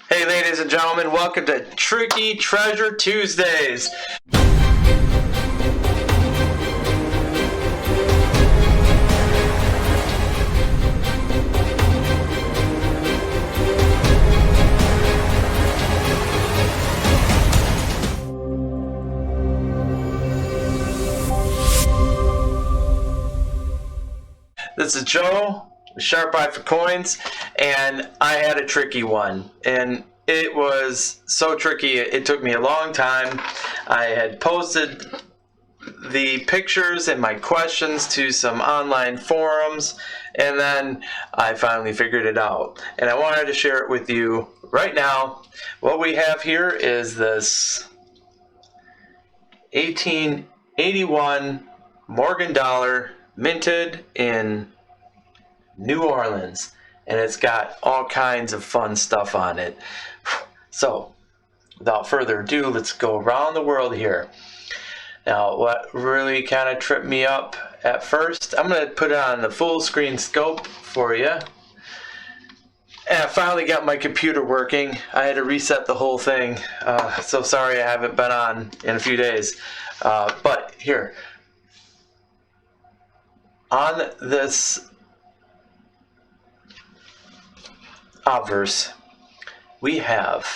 Hey ladies and gentlemen, welcome to Tricky Treasure Tuesdays. This is Joe, Sharp Eye for Coins, and I had a tricky one. And it was so tricky, it took me a long time. I had posted the pictures and my questions to some online forums, and then I finally figured it out. And I wanted to share it with you right now. What we have here is this 1881 Morgan dollar minted in New Orleans, and it's got all kinds of fun stuff on it. So without further ado, let's go around the world here. Now what really kind of tripped me up at first, I'm going to put it on the full screen scope for you. And I finally got my computer working. I had to reset the whole thing. So sorry I haven't been on in a few days. But here, on this Obverse, we have,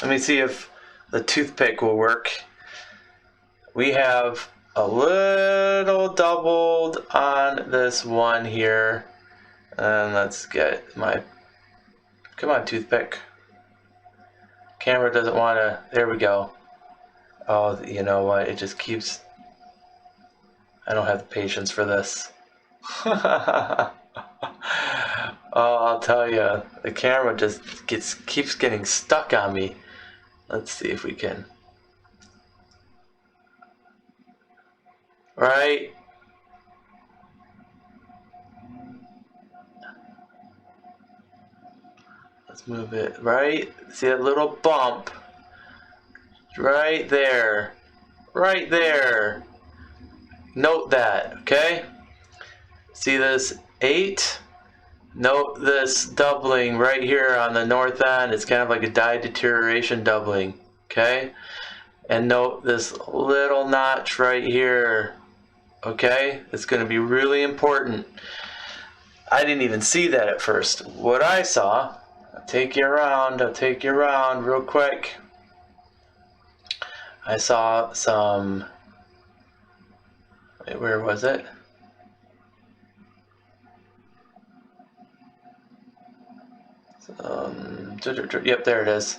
let me see if the toothpick will work. We have a little doubled on this one here. And let's get my, come on toothpick. Camera doesn't want to, there we go. Oh, you know what, it just keeps, I don't have the patience for this. Oh, I'll tell you, the camera just keeps getting stuck on me. Let's see if we can. Right? Let's move it. Right? See that little bump? Right there. Right there. Note that, okay? See this 8? Note this doubling right here on the north end. It's kind of like a dye deterioration doubling, okay? And note this little notch right here, okay? It's going to be really important. I didn't even see that at first. What I saw, I'll take you around real quick. I saw some, wait, where was it? Yep, there it is.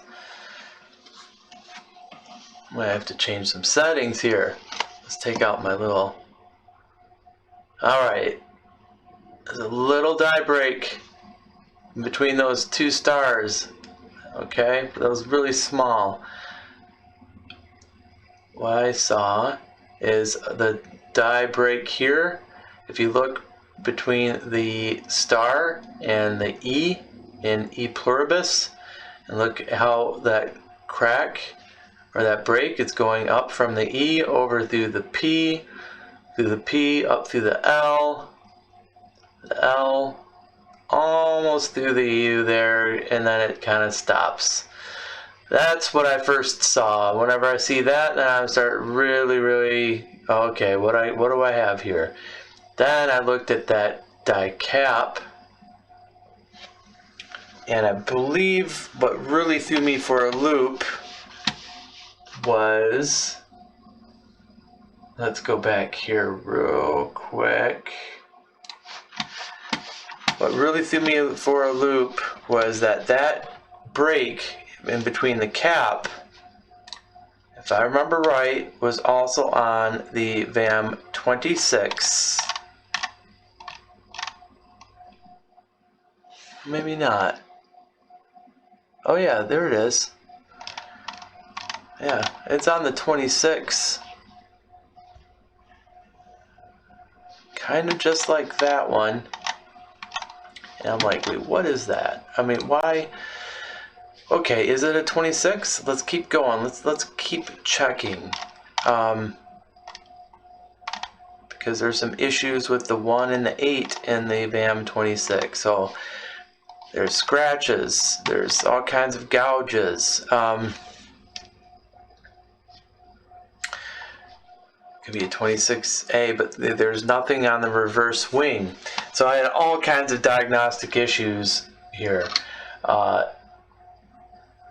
I might have to change some settings here. Let's take out my little, alright, there's a little dye break in between those two stars, okay, that was really small. What I saw is the dye break here. If you look between the star and the E in E pluribus, and look how that crack or that break is going up from the E over through the P, up through the L, almost through the U there, and then it kind of stops. That's what I first saw. Whenever I see that, then I start really, okay, what do I have here? Then I looked at that die cap, and I believe what really threw me for a loop was, let's go back here real quick. What really threw me for a loop was that break in between the cap, if I remember right, was also on the VAM 26. Maybe not. Oh yeah, there it is. Yeah, it's on the 26. Kind of just like that one. And I'm like, wait, what is that? I mean, why? Okay, is it a 26? Let's keep going. Let's keep checking. Because there's some issues with the 1 and the 8 in the VAM 26. So There's scratches. There's all kinds of gouges. Could be a 26A, but there's nothing on the reverse wing. So I had all kinds of diagnostic issues here.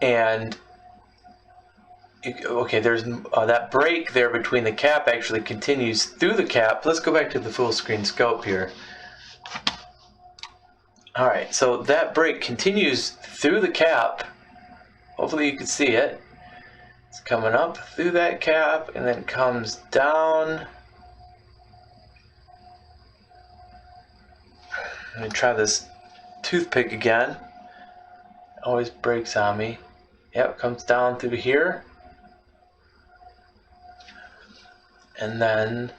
And okay, there's that break there between the cap actually continues through the cap. Let's go back to the full screen scope here. All right, so that break continues through the cap. Hopefully you can see it. It's coming up through that cap and then comes down. Let me try this toothpick again. Always breaks on me. Yep, comes down through here. And then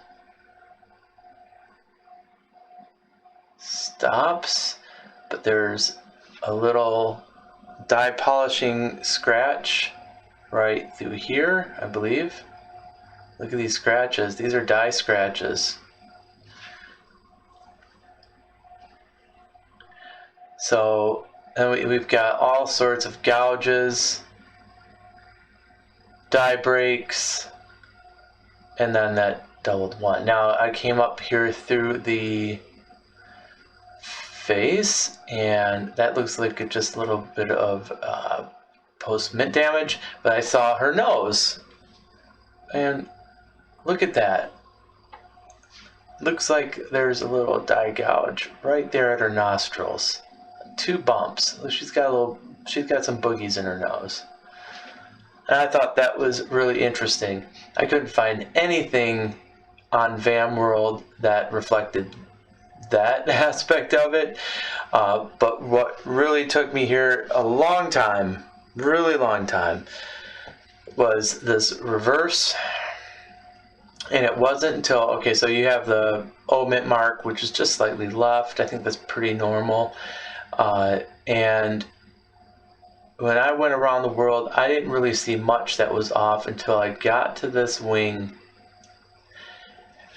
stops. But there's a little die polishing scratch right through here, I believe. Look at these scratches. These are die scratches. So and we've got all sorts of gouges, die breaks, and then that doubled one. Now I came up here through the face, and that looks like just a little bit of post-mint damage, but I saw her nose, and look at that. Looks like there's a little die gouge right there at her nostrils. 2 bumps. She's got some boogies in her nose. And I thought that was really interesting. I couldn't find anything on VAM World that reflected that aspect of it. But what really took me here a long time, really long time, was this reverse. And it wasn't until, okay, so you have the O-mint mark, which is just slightly left. I think that's pretty normal. And when I went around the world, I didn't really see much that was off until I got to this wing.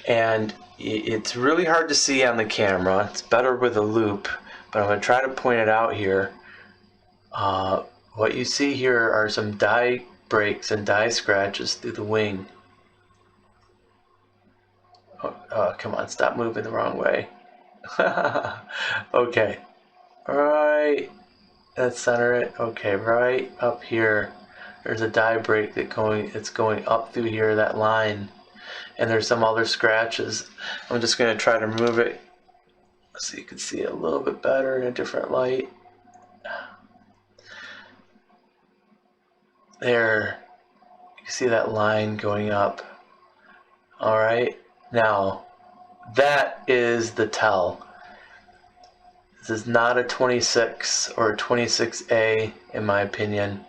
And it's really hard to see on the camera. It's better with a loop, but I'm going to try to point it out here. What you see here are some die breaks and die scratches through the wing. Oh, come on, stop moving the wrong way. Okay, right, let's center it. Okay, right up here, there's a die break it's going up through here, that line. And there's some other scratches. I'm just going to try to remove it so you can see it a little bit better in a different light. There, you can see that line going up. All right, now that is the tell. This is not a 26 or a 26A in my opinion.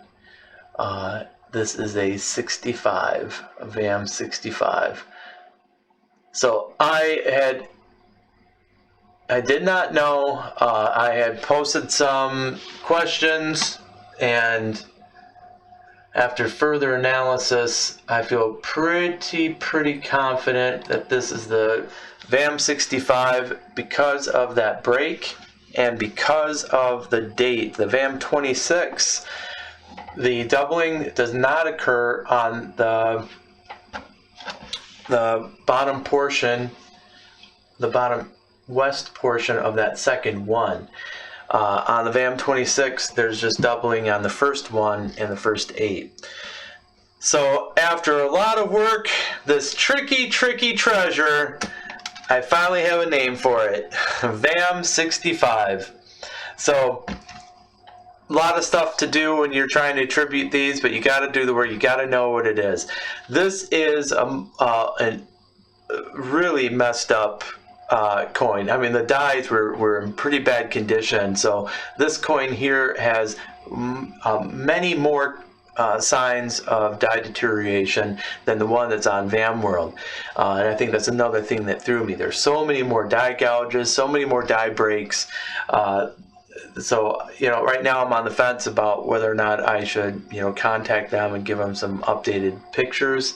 This is a 65, a VAM 65. So I did not know. I had posted some questions, and after further analysis, I feel pretty confident that this is the VAM 65 because of that break and because of the date. The VAM 26, the doubling does not occur on the bottom portion, the bottom west portion of that second one. On the VAM 26, there's just doubling on the first one and the first 8. So after a lot of work, this tricky treasure, I finally have a name for it. VAM 65. So a lot of stuff to do when you're trying to attribute these, but you got to do the work. You got to know what it is. This is a really messed up coin. I mean, the dies were in pretty bad condition. So this coin here has many more signs of die deterioration than the one that's on VAM World. And I think that's another thing that threw me. There's so many more die gouges, so many more die breaks. So, right now I'm on the fence about whether or not I should, contact them and give them some updated pictures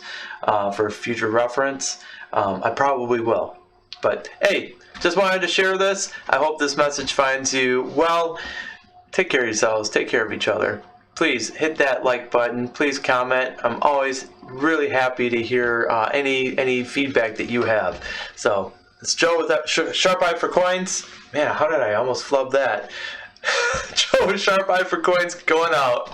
for future reference. I probably will. But hey, just wanted to share this. I hope this message finds you well. take care of yourselves, take care of each other. Please hit that like button. Please comment. I'm always really happy to hear any feedback that you have. So it's Joe with that Sharp Eye for Coins. Man, how did I almost flub that? Joe with Sharp Eye for Coins going out.